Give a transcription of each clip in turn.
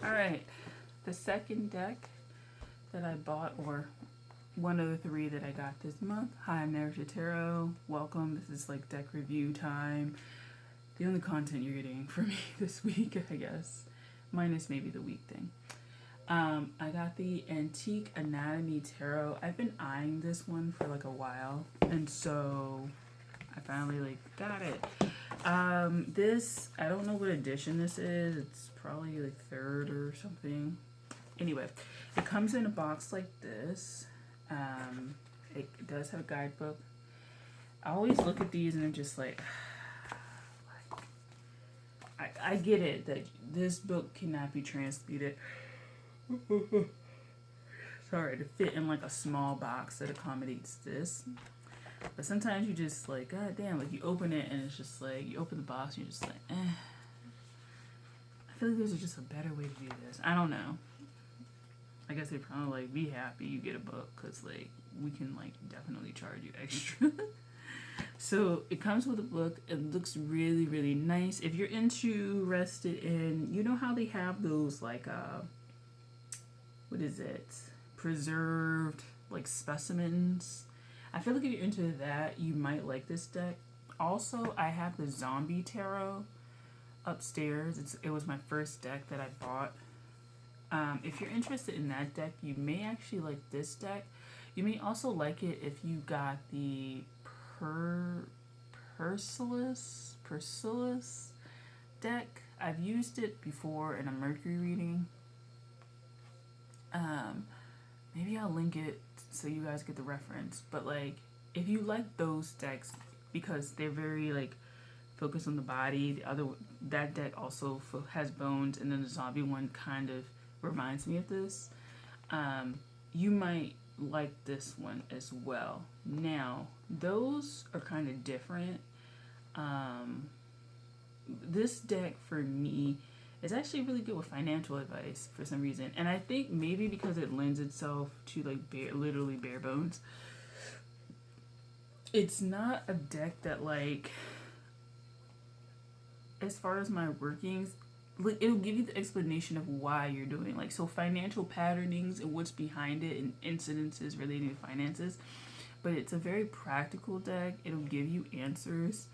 Alright, the second deck that I bought, or one of the three that I got this month. Hi, I'm Narrative Tarot. Welcome. This is like deck review time. The only content you're getting from me this week, I guess. Minus maybe the week thing. I got the Antique Anatomy Tarot. I've been eyeing this one for like a while, and so I finally like got it. This, I don't know what edition this is. It's probably like third or something. Anyway, it comes in a box like this. It does have a guidebook. I always look at these and I'm just like, I get it that this book cannot be transmuted. Sorry, to fit in like a small box that accommodates this. But sometimes you just like, god damn, like you open it and it's just like, you open the box and you're just like, I feel like there's just a better way to do this. I don't know. I guess they probably like, be happy you get a book, because like we can like definitely charge you extra. So it comes with a book. It looks really, really nice. If you're interested in, you know how they have those like what is it, preserved like specimens. I feel like if you're into that, you might like this deck. Also, I have the Zombie Tarot upstairs. It was my first deck that I bought. If you're interested in that deck, you may actually like this deck. You may also like it if you got the Persilis deck. I've used it before in a Mercury reading. Maybe I'll link it so you guys get the reference. But like, if you like those decks, because they're very like focused on the body, that deck also has bones, and then the zombie one kind of reminds me of this. You might like this one as well. Now, those are kind of different. This deck for me is actually really good with financial advice for some reason, and I think maybe because it lends itself to like literally bare bones. It's not a deck that like, as far as my workings, like it'll give you the explanation of why you're doing, like, so financial patternings and what's behind it and incidences relating to finances. But it's a very practical deck. It'll give you answers.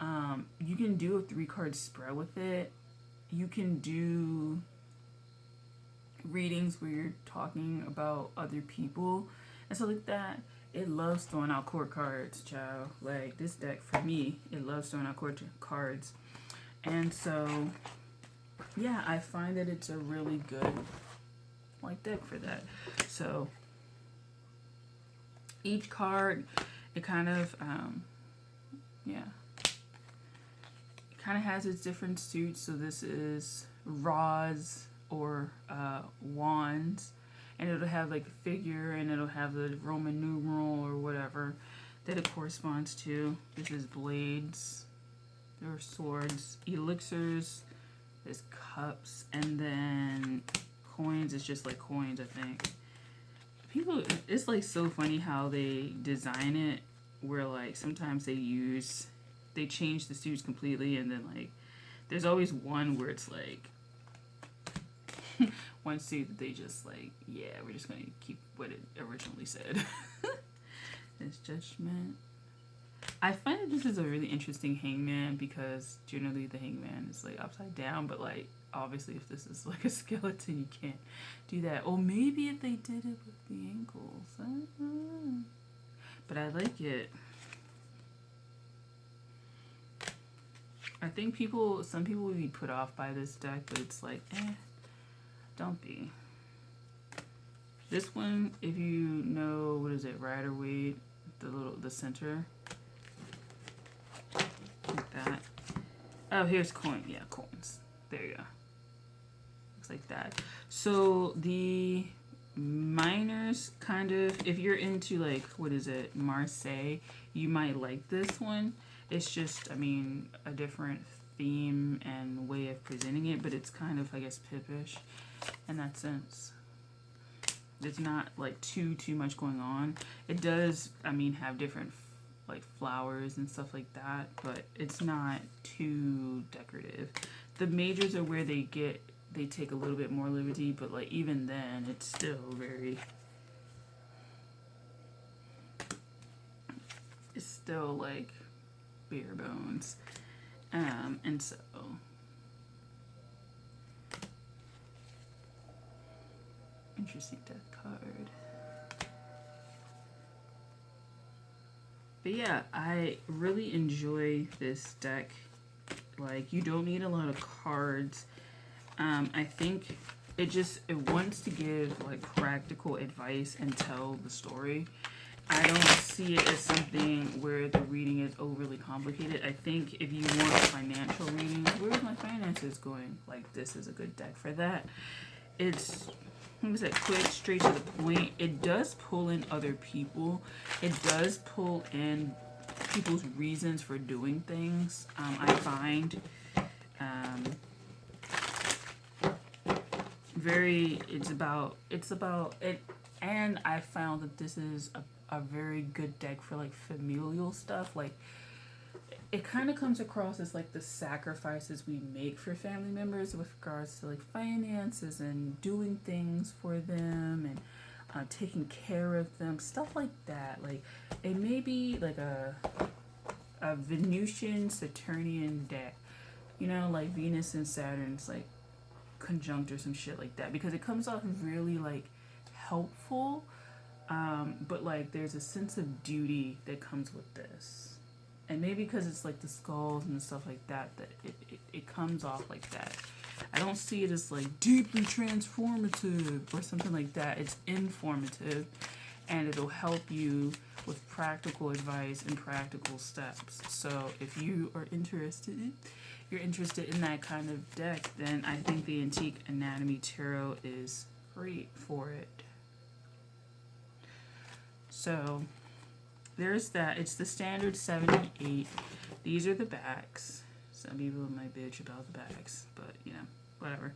You can do a 3-card spread with it. You can do readings where you're talking about other people and stuff like that. It loves throwing out court cards, child. Like, this deck, for me, it loves throwing out court cards. And so, yeah, I find that it's a really good like deck for that. So each card, it kind of has its different suits. So this is rods or wands, and it'll have like a figure, and it'll have the Roman numeral or whatever that it corresponds to. This is blades. There are swords, elixirs, there's cups, and then coins. It's just like coins, I think. People, it's like so funny how they design it, where like sometimes they change the suits completely, and then like there's always one where it's like one suit that they just like, yeah, we're just gonna keep what it originally said. It's Judgment. I find that this is a really interesting hangman, because generally the hangman is like upside down, but like obviously if this is like a skeleton, you can't do that. Or maybe if they did it with the ankles. I don't know. But I like it. I think some people would be put off by this deck, but it's like, don't be. This one, if you know, what is it, Rider Waite, the center. Like that. Oh, here's coin. Yeah, coins. There you go. Looks like that. So the minors, kind of, if you're into like, what is it, Marseille, you might like this one. It's just, I mean, a different theme and way of presenting it, but it's kind of, I guess, Pippish in that sense. It's not like too much going on. It does, I mean, have different like flowers and stuff like that, but it's not too decorative. The majors are where they get they take a little bit more liberty, but like even then it's still very, it's still like bare bones. And so interesting deck card. But yeah, I really enjoy this deck. Like, you don't need a lot of cards. I think it wants to give like practical advice and tell the story. I don't see it as something where the reading is overly complicated. I think if you want financial readings, where's my finances going? Like, this is a good deck for that. It's, what was that, quick, straight to the point. It does pull in other people. It does pull in people's reasons for doing things. I find it's about it, and I found that this is a very good deck for like familial stuff. Like, it kind of comes across as like the sacrifices we make for family members with regards to like finances and doing things for them and taking care of them, stuff like that. Like, it may be like a Venusian Saturnian deck, you know, like Venus and Saturn's like conjunct or some shit like that, because it comes off really like helpful, but like there's a sense of duty that comes with this, and maybe because it's like the skulls and stuff like that, that it comes off like that. I don't see it as like deeply transformative or something like that. It's informative, and it'll help you with practical advice and practical steps. So if you are interested, you're interested in that kind of deck, then I think the Antique Anatomy Tarot is great for it. So there's that. It's the standard 78. These are the backs. Some people might bitch about the backs, but you know, whatever.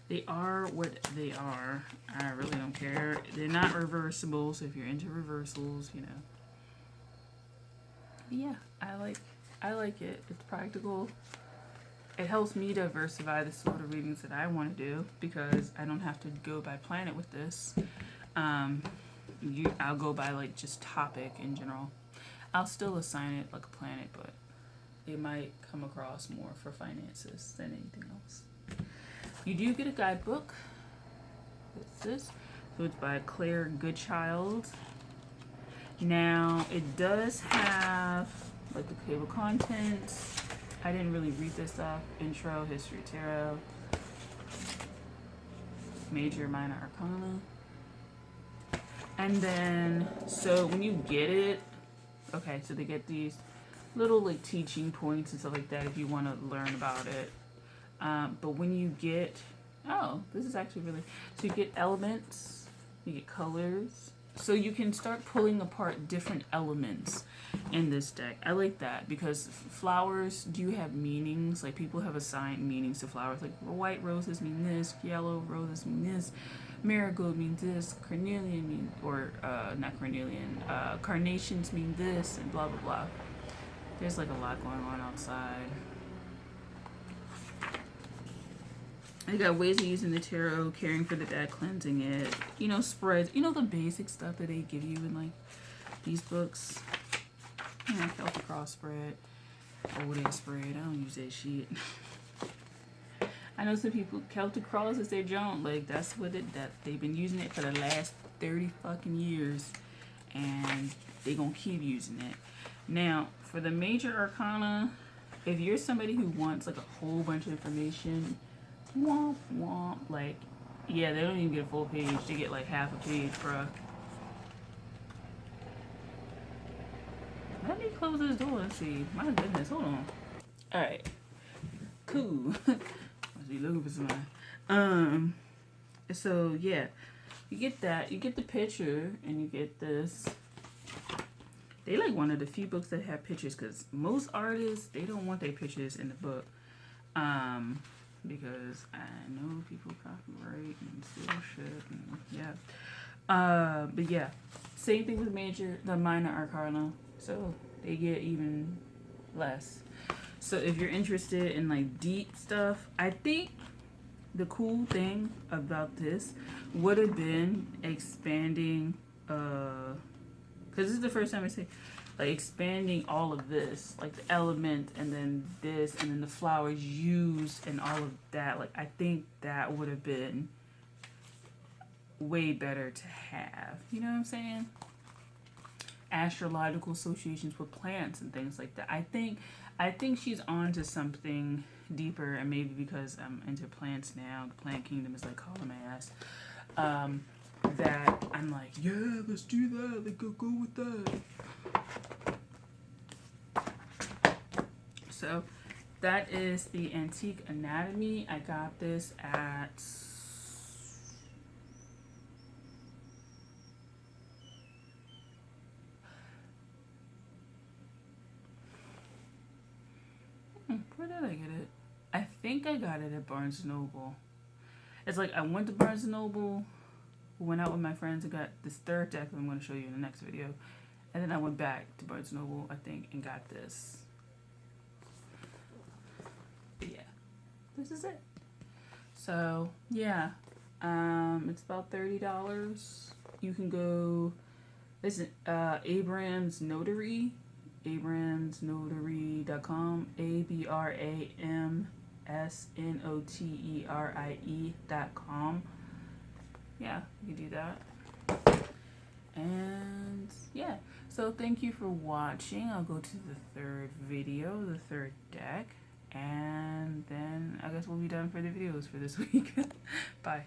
They are what they are. I really don't care. They're not reversible, so if you're into reversals, you know. But yeah, I like it. It's practical. It helps me diversify the sort of readings that I want to do, because I don't have to go by planet with this. I'll go by like just topic in general. I'll still assign it like a planet, but it might come across more for finances than anything else. You do get a guidebook. What's this? So it's by Claire Goodchild. Now, it does have like the table of contents. I didn't really read this stuff. Intro, History Tarot, Major, Minor Arcana. And then, so when you get it, okay, so they get these little like teaching points and stuff like that if you want to learn about it. But when you get, oh, this is actually really, so you get elements, you get colors. So you can start pulling apart different elements in this deck. I like that, because flowers do have meanings. Like, people have assigned meanings to flowers. Like, white roses mean this, yellow roses mean this, marigold means this, carnelian mean, or not carnelian, carnations mean this, and blah blah blah. There's like a lot going on outside. I got ways of using the tarot, caring for the deck, cleansing it, you know, spreads, you know, the basic stuff that they give you in like these books. You know, Celtic Cross spread, old ass spread. I don't use that shit. I know some people, Celtic Cross is their junk. Like, that's what that they've been using it for the last 30 fucking years, and they gonna keep using it. Now, for the Major Arcana, if you're somebody who wants like a whole bunch of information, womp womp, like, yeah, they don't even get a full page. They get like half a page, bruh. Let me close this door and see. My goodness, hold on. Alright. Cool. Must be looking for somebody. So yeah. You get that. You get the picture, and you get this. They like one of the few books that have pictures, because most artists, they don't want their pictures in the book. Because I know people copyright and steal shit, and yeah. But yeah, same thing with the Minor Arcana, so they get even less. So if you're interested in like deep stuff, I think the cool thing about this would have been expanding, because this is the first time I say, like, expanding all of this, like the element and then this and then the flowers used and all of that. Like, I think that would have been way better to have. You know what I'm saying? Astrological associations with plants and things like that. I think she's on to something deeper, and maybe because I'm into plants now, the plant kingdom is like calling my ass. That I'm like, yeah, let's do that. Let's go with that. So that is the Antique Anatomy. I got this at where did I get it? I think I got it at Barnes & Noble. It's like I went to Barnes & Noble, went out with my friends and got this third deck that I'm going to show you in the next video. And then I went back to Barnes & Noble, I think, and got this. But yeah, this is it. So, yeah. It's about $30. You can go, listen, Abram's Notary, abramsnotary.com, abramsnoterie.com. Yeah, you can do that. And yeah, so thank you for watching. I'll go to the third video, the third deck, and then I guess we'll be done for the videos for this week. Bye.